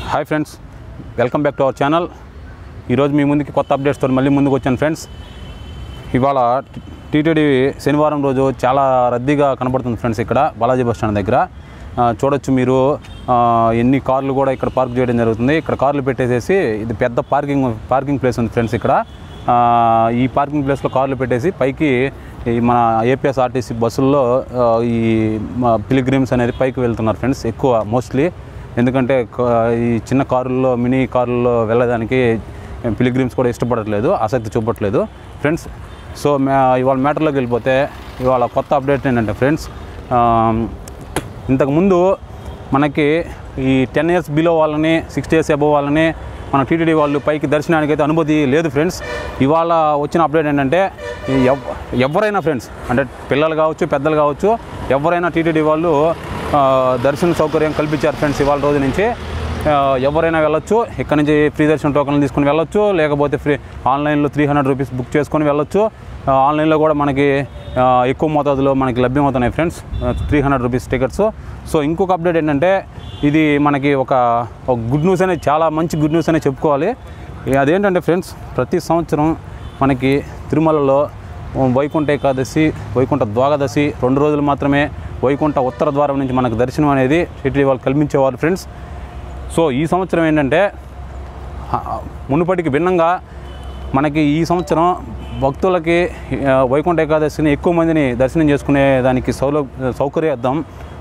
Hi friends, welcome back to our channel. ఈరోజు మీ ముందుకి కొత్త అప్డేట్స్తో మళ్ళీ ముందుకు వచ్చాను ఫ్రెండ్స్. ఇవాళ టీటీడీ శనివారం రోజు చాలా రద్దీగా కనబడుతుంది ఫ్రెండ్స్. ఇక్కడ బాలాజీ బస్ స్టాండ్ దగ్గర చూడొచ్చు మీరు. ఎన్ని కార్లు కూడా ఇక్కడ పార్క్ చేయడం జరుగుతుంది. ఇక్కడ కార్లు పెట్టేసేసి ఇది పెద్ద పార్కింగ్ ప్లేస్ ఉంది ఫ్రెండ్స్. ఇక్కడ ఈ పార్కింగ్ ప్లేస్లో కార్లు పెట్టేసి పైకి ఈ మన ఏపీఎస్ఆర్టీసీ బస్సుల్లో ఈ పిలిగ్రిమ్స్ అనేది పైకి వెళ్తున్నారు ఫ్రెండ్స్ ఎక్కువ మోస్ట్లీ. ఎందుకంటే ఈ చిన్న కారుల్లో మినీ కారుల్లో వెళ్ళడానికి పిలిగ్రిమ్స్ కూడా ఇష్టపడట్లేదు, ఆసక్తి చూపట్లేదు ఫ్రెండ్స్. సో ఇవాళ మ్యాటర్లోకి వెళ్ళిపోతే ఇవాళ కొత్త అప్డేట్ ఏంటంటే ఫ్రెండ్స్, ఇంతకుముందు మనకి ఈ 10 years బిలో వాళ్ళని 60 years అబోవ్ వాళ్ళని మన టీటీడీ వాళ్ళు పైకి దర్శనానికి అయితే అనుమతి లేదు ఫ్రెండ్స్. ఇవాళ వచ్చిన అప్డేట్ ఏంటంటే ఎవరైనా ఫ్రెండ్స్, అంటే పిల్లలు కావచ్చు పెద్దలు కావచ్చు, ఎవరైనా టీటీడీ వాళ్ళు దర్శన సౌకర్యం కల్పించారు ఫ్రెండ్స్. ఇవాళ రోజు నుంచి ఎవరైనా వెళ్ళొచ్చు. ఇక్కడ నుంచి ఫ్రీ దర్శన టోకన్లు తీసుకొని వెళ్ళొచ్చు, లేకపోతే ఆన్లైన్లో 300 రూపీస్ బుక్ చేసుకొని వెళ్ళొచ్చు. ఆన్లైన్లో కూడా మనకి ఎక్కువ మోతాదులో మనకి లభ్యమవుతున్నాయి ఫ్రెండ్స్ 300 రూపీస్ టికెట్స్. సో ఇంకొక అప్డేట్ ఏంటంటే ఇది మనకి ఒక గుడ్ న్యూస్ అనేది, చాలా మంచి గుడ్ న్యూస్ అనేది చెప్పుకోవాలి. అదేంటంటే ఫ్రెండ్స్, ప్రతి సంవత్సరం మనకి తిరుమలలో వైకుంఠ ఏకాదశి, వైకుంఠ ద్వాదశి 2 రోజులు మాత్రమే వైకుంఠ ఉత్తర ద్వారం నుంచి మనకు దర్శనం అనేది టీటీడీ వాళ్ళు కల్పించేవారు ఫ్రెండ్స్. సో ఈ సంవత్సరం ఏంటంటే మునుపటికి భిన్నంగా మనకి ఈ సంవత్సరం భక్తులకి వైకుంఠ ఏకాదశిని ఎక్కువ మందిని దర్శనం చేసుకునే దానికి సౌకర్యార్థం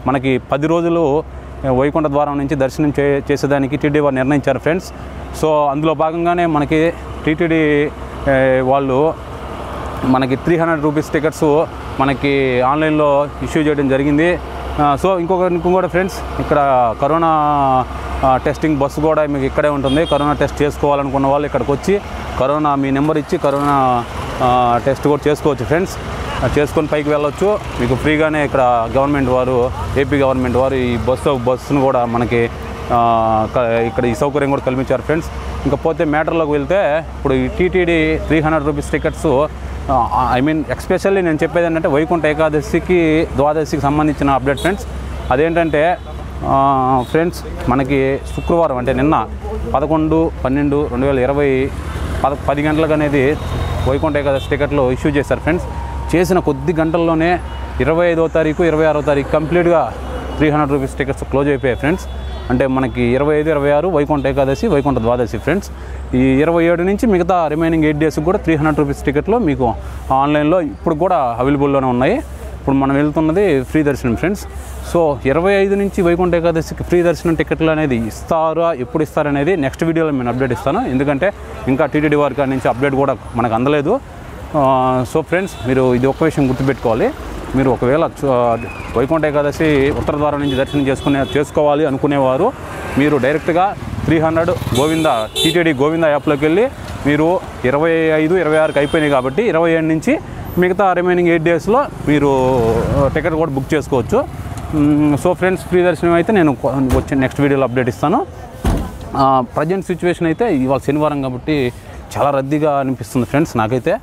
మనకి 10 రోజులు వైకుంఠ ద్వారం నుంచి దర్శనం చేసేదానికి టీటీడీ వారు నిర్ణయించారు ఫ్రెండ్స్. సో అందులో భాగంగానే మనకి టీటీడీ వాళ్ళు మనకి 300 రూపీస్ టికెట్స్ మనకి ఆన్లైన్లో ఇష్యూ చేయడం జరిగింది. సో ఇంకొకటి ఫ్రెండ్స్, ఇక్కడ కరోనా టెస్టింగ్ బస్సు కూడా మీకు ఇక్కడే ఉంటుంది. కరోనా టెస్ట్ చేసుకోవాలనుకున్న వాళ్ళు ఇక్కడికి వచ్చి కరోనా మీ నెంబర్ ఇచ్చి కరోనా టెస్ట్ కూడా చేసుకోవచ్చు ఫ్రెండ్స్. చేసుకొని పైకి వెళ్ళొచ్చు. మీకు ఫ్రీగానే ఇక్కడ గవర్నమెంట్ వారు, ఏపీ గవర్నమెంట్ వారు ఈ బస్సును కూడా మనకి ఇక్కడ ఈ సౌకర్యం కూడా కల్పించారు ఫ్రెండ్స్. ఇంకపోతే మ్యాటర్లోకి వెళ్తే ఇప్పుడు ఈ TTD 300 rupees tickets, I mean especially నేను చెప్పేది ఏంటంటే వైకుంఠ ఏకాదశికి ద్వాదశికి సంబంధించిన అప్డేట్ ఫ్రెండ్స్. అదేంటంటే ఫ్రెండ్స్, మనకి శుక్రవారం అంటే నిన్న 11/12/2020 10 గంటలకు అనేది వైకుంఠ ఏకాదశి టికెట్లు ఇష్యూ చేశారు ఫ్రెండ్స్. చేసిన కొద్ది గంటల్లోనే 25వ తారీఖు 26వ తారీఖు కంప్లీట్గా 300 రూపీస్ టికెట్స్ క్లోజ్ అయిపోయాయి ఫ్రెండ్స్. అంటే మనకి 25, 26 వైకుంఠ ఏకాదశి, వైకుంఠ ద్వాదశి ఫ్రెండ్స్. ఈ 27 నుంచి మిగతా రిమైనింగ్ 8 డేస్కి కూడా 300 రూపీస్ టికెట్లు మీకు ఆన్లైన్లో ఇప్పుడు కూడా అవైలబుల్లోనే ఉన్నాయి. ఇప్పుడు మనం వెళ్తున్నది ఫ్రీ దర్శనం ఫ్రెండ్స్. సో 25 నుంచి వైకుంఠ ఏకాదశికి ఫ్రీ దర్శనం టికెట్లు అనేది ఇస్తారా, ఎప్పుడు ఇస్తారనేది నెక్స్ట్ వీడియోలో నేను అప్డేట్ ఇస్తాను. ఎందుకంటే ఇంకా టీటీడీ వారి కాడి నుంచి అప్డేట్ కూడా మనకు అందలేదు. సో ఫ్రెండ్స్, మీరు ఇది ఒక్క విషయం గుర్తుపెట్టుకోవాలి. మీరు ఒకవేళ వైకుంఠ ఏకాదశి ఉత్తర ద్వారం నుంచి దర్శనం చేసుకోవాలి అనుకునేవారు మీరు డైరెక్ట్గా 300 గోవింద టీటీడీ గోవింద యాప్లోకి వెళ్ళి మీరు 25, 26కి అయిపోయినాయి కాబట్టి 27 నుంచి మిగతా రిమైనింగ్ 8 డేస్లో మీరు టికెట్ కూడా బుక్ చేసుకోవచ్చు. సో ఫ్రెండ్స్, ఫ్రీ దర్శనం అయితే నేను వచ్చే నెక్స్ట్ వీడియోలో అప్డేట్ ఇస్తాను. ప్రజెంట్ సిచ్యువేషన్ అయితే ఇవాళ శనివారం కాబట్టి చాలా రద్దీగా అనిపిస్తుంది ఫ్రెండ్స్ నాకైతే.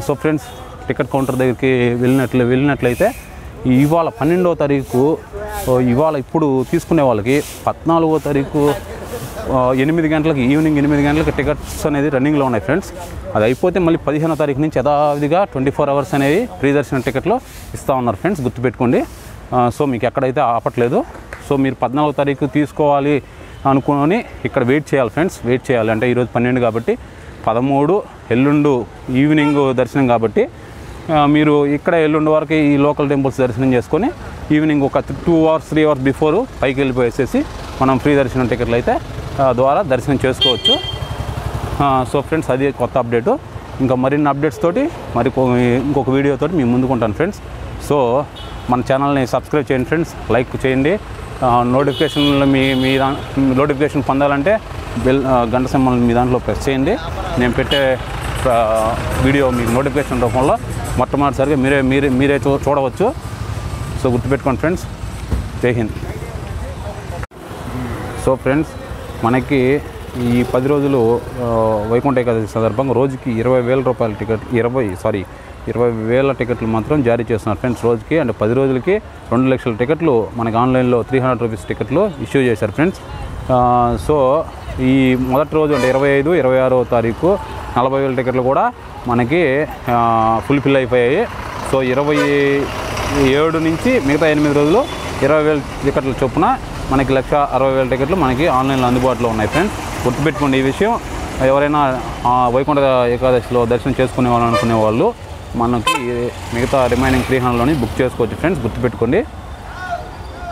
సో ఫ్రెండ్స్, టికెట్ కౌంటర్ దగ్గరికి వెళ్ళినట్లయితే ఇవాళ 12వ తారీఖు, ఇవాళ ఇప్పుడు తీసుకునే వాళ్ళకి 14వ తారీఖు 8 గంటలకి, ఈవినింగ్ 8 గంటలకి టికెట్స్ అనేది రన్నింగ్లో ఉన్నాయి ఫ్రెండ్స్. అది అయిపోతే మళ్ళీ 15వ తారీఖు నుంచి యథావిధిగా 24 hours అనేది ఫ్రీ దర్శనం టికెట్లు ఇస్తూ ఉన్నారు ఫ్రెండ్స్, గుర్తుపెట్టుకోండి. సో మీకు ఎక్కడైతే ఆపట్లేదు. సో మీరు 14వ తారీఖు తీసుకోవాలి అనుకుని ఇక్కడ వెయిట్ చేయాలి ఫ్రెండ్స్. వెయిట్ చేయాలి అంటే ఈరోజు 12 కాబట్టి 13 ఎల్లుండు ఈవినింగ్ దర్శనం కాబట్టి మీరు ఇక్కడ ఎల్లుండి వరకు ఈ లోకల్ టెంపుల్స్ దర్శనం చేసుకొని ఈవినింగ్ ఒక 2 hours 3 hours బిఫోర్ పైకి వెళ్ళిపోయేసేసి మనం ఫ్రీ దర్శనం టికెట్లు అయితే ద్వారా దర్శనం చేసుకోవచ్చు. సో ఫ్రెండ్స్, అది కొత్త అప్డేటు. ఇంకా మరిన్ని అప్డేట్స్ తోటి ఇంకొక వీడియోతోటి మీ ముందుకుంటాను ఫ్రెండ్స్. సో మన ఛానల్ని సబ్స్క్రైబ్ చేయండి ఫ్రెండ్స్, లైక్ చేయండి. నోటిఫికేషన్ పొందాలంటే గంట సింబల్ మీ దాంట్లో ప్రెస్ చేయండి. నేను పెట్టే వీడియో మీకు నోటిఫికేషన్ రూపంలో మొట్టమొదటిసారిగా మీరే చూడవచ్చు. సో గుర్తుపెట్టుకోండి ఫ్రెండ్స్. జై హింద్. సో ఫ్రెండ్స్, మనకి ఈ 10 రోజులు వైకుంఠ ఏకాదశి సందర్భంగా రోజుకి 20,000 రూపాయల టికెట్ 20,000 టికెట్లు మాత్రం జారీ చేస్తున్నారు ఫ్రెండ్స్ రోజుకి. అంటే 10 రోజులకి 2 లక్షల టికెట్లు మనకి ఆన్లైన్లో 300 రూపీస్ టికెట్లు ఇష్యూ చేశారు ఫ్రెండ్స్. సో ఈ మొదటి రోజు అంటే 25, 26వ తారీఖు 40,000 టికెట్లు కూడా మనకి ఫుల్ఫిల్ అయిపోయాయి. సో 27 నుంచి మిగతా 8 రోజులు 20,000 టికెట్ల చొప్పున మనకి 1,60,000 టికెట్లు మనకి ఆన్లైన్లో అందుబాటులో ఉన్నాయి ఫ్రెండ్స్. గుర్తుపెట్టుకోండి ఈ విషయం. ఎవరైనా వైకుంఠ ఏకాదశిలో దర్శనం చేసుకునే వాళ్ళు అనుకునే వాళ్ళు మనకి మిగతా రిమైనింగ్ 300లోని బుక్ చేసుకోవచ్చు ఫ్రెండ్స్, గుర్తుపెట్టుకోండి.